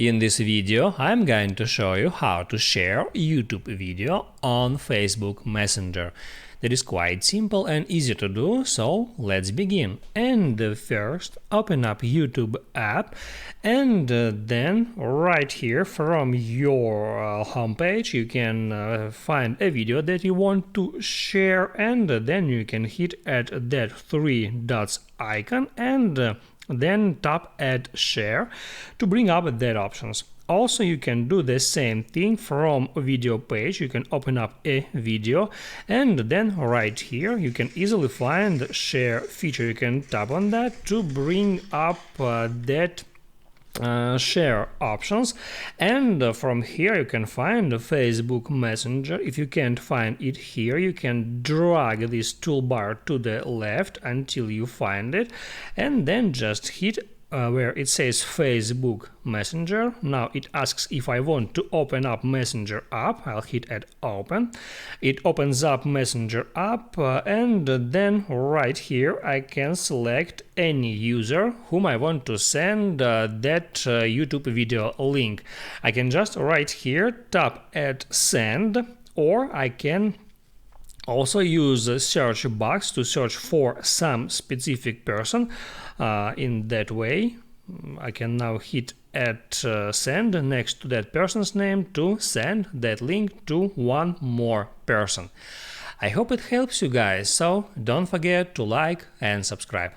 In this video, I'm going to show you how to share YouTube video on Facebook Messenger. That is quite simple and easy to do, so let's begin. And first, open up YouTube app, and then right here from your homepage you can find a video that you want to share, and then you can hit at that three dots icon and then tap Add Share to bring up that options. Also, you can do the same thing from video page. You can open up a video, and then right here you can easily find Share feature. You can tap on that to bring up that share options, and from here you can find the Facebook Messenger. If you can't find it here, you can drag this toolbar to the left until you find it, and then just hit where it says Facebook Messenger. Now it asks if I want to open up Messenger app. I'll hit at open. It opens up Messenger app, and then right here I can select any user whom I want to send that YouTube video link. I can just right here tap at send, or I can also use a search box to search for some specific person. In that way, I can now hit at send next to that person's name to send that link to one more person. I hope it helps you guys, so don't forget to like and subscribe.